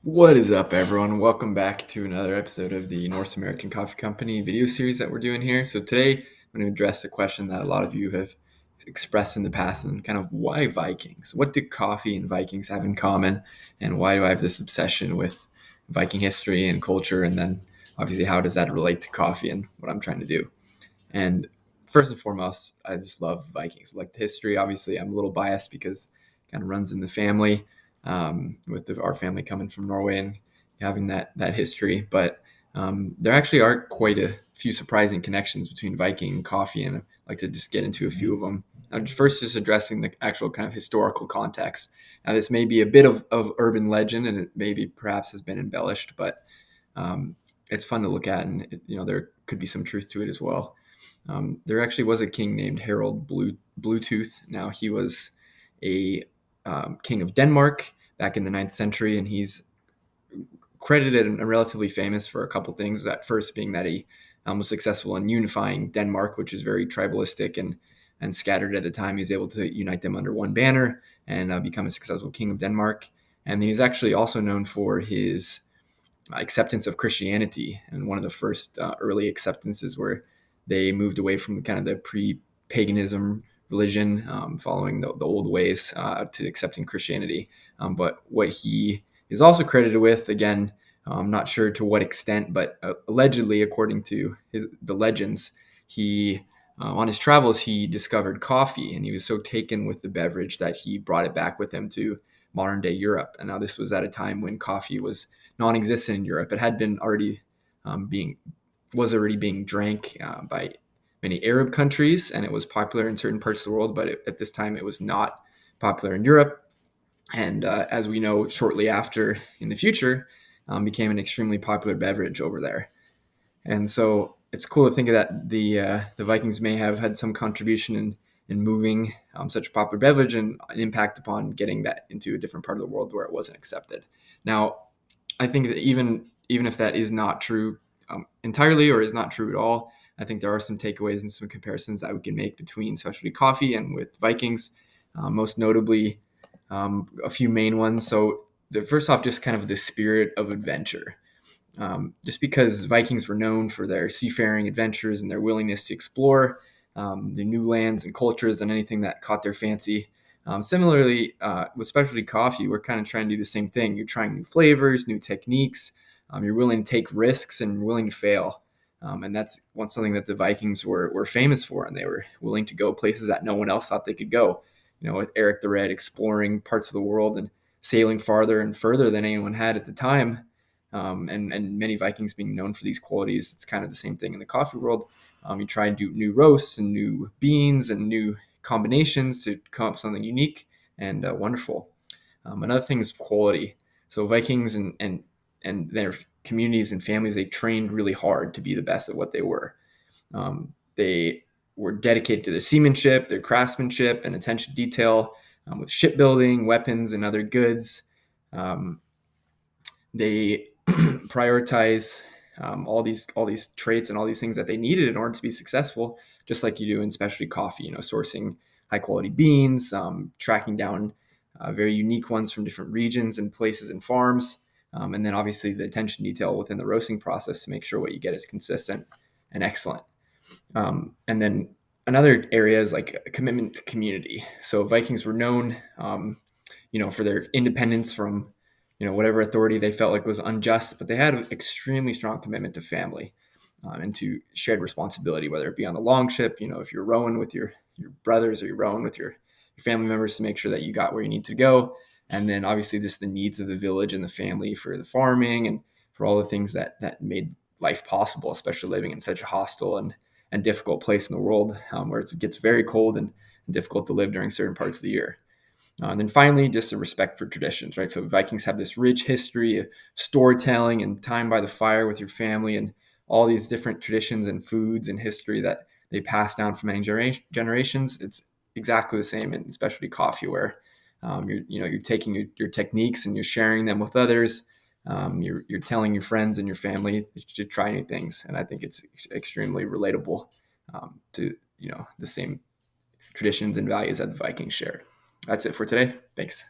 What is up, everyone? Welcome back to another episode of the Norse American Coffee Company video series that we're doing here. So today, I'm going to address a question that a lot of you have expressed in the past, and kind of why Vikings? What do coffee and Vikings have in common? And why do I have this obsession with Viking history and culture? And then, obviously, how does that relate to coffee and what I'm trying to do? And first and foremost, I just love Vikings. I like the history. Obviously, I'm a little biased because it kind of runs in the family, with our family coming from Norway and having that history. But there actually are quite a few surprising connections between Viking and coffee, and I'd like to just get into a few of them. First, just addressing the actual kind of historical context. Now, this may be a bit of urban legend, and it maybe perhaps has been embellished, but it's fun to look at, and there could be some truth to it as well. There actually was a king named Harold Bluetooth. Now, he was a king of Denmark back in the 9th century, and he's credited and relatively famous for a couple things. At first, being that he was successful in unifying Denmark, which is very tribalistic and scattered at the time. He was able to unite them under one banner and become a successful king of Denmark. And then he's actually also known for his acceptance of Christianity, and one of the first early acceptances where they moved away from kind of the pre-paganism religion, following the old ways, to accepting Christianity. But what he is also credited with, again, I'm not sure to what extent, but allegedly, according to the legends, he on his travels he discovered coffee, and he was so taken with the beverage that he brought it back with him to modern day Europe. And now this was at a time when coffee was non-existent in Europe. It had been already being was already being drank by many Arab countries, and it was popular in certain parts of the world. But at this time, it was not popular in Europe. And as we know, shortly after, in the future, became an extremely popular beverage over there. And so it's cool to think of that the Vikings may have had some contribution in moving such a popular beverage and an impact upon getting that into a different part of the world where it wasn't accepted. Now, I think that even if that is not true entirely, or is not true at all, I think there are some takeaways and some comparisons that we can make between specialty coffee and with Vikings. Most notably, a few main ones. So first off, just kind of the spirit of adventure. Just because Vikings were known for their seafaring adventures and their willingness to explore the new lands and cultures and anything that caught their fancy. Similarly, with specialty coffee, we're kind of trying to do the same thing. You're trying new flavors, new techniques. You're willing to take risks and willing to fail. And that's something that the Vikings were famous for, and they were willing to go places that no one else thought they could go. With Eric the Red exploring parts of the world and sailing farther and further than anyone had at the time. And many Vikings being known for these qualities. It's kind of the same thing in the coffee world. You try and do new roasts and new beans and new combinations to come up with something unique and wonderful. Another thing is quality. So Vikings and their communities and families, they trained really hard to be the best at what they were. They were dedicated to their seamanship, their craftsmanship, and attention to detail, with shipbuilding, weapons, and other goods. They prioritize all these traits and all these things that they needed in order to be successful, just like you do in specialty coffee. Sourcing high quality beans, tracking down very unique ones from different regions and places and farms, and then obviously the attention to detail within the roasting process to make sure what you get is consistent and excellent. And then another area is like a commitment to community. So Vikings were known, for their independence from whatever authority they felt like was unjust, but they had an extremely strong commitment to family, and to shared responsibility, whether it be on the long ship, if you're rowing with your brothers, or you're rowing with your family members to make sure that you got where you need to go. And then obviously just the needs of the village and the family for the farming and for all the things that made life possible, especially living in such a hostile and difficult place in the world, where it gets very cold and difficult to live during certain parts of the year. And then finally, just a respect for traditions, right? So Vikings have this rich history of storytelling and time by the fire with your family, and all these different traditions and foods and history that they pass down for many generations. It's exactly the same in specialty coffee, where you're taking your techniques and you're sharing them with others. You're telling your friends and your family to try new things, and I think it's extremely relatable to the same traditions and values that the Vikings shared. That's it for today. Thanks.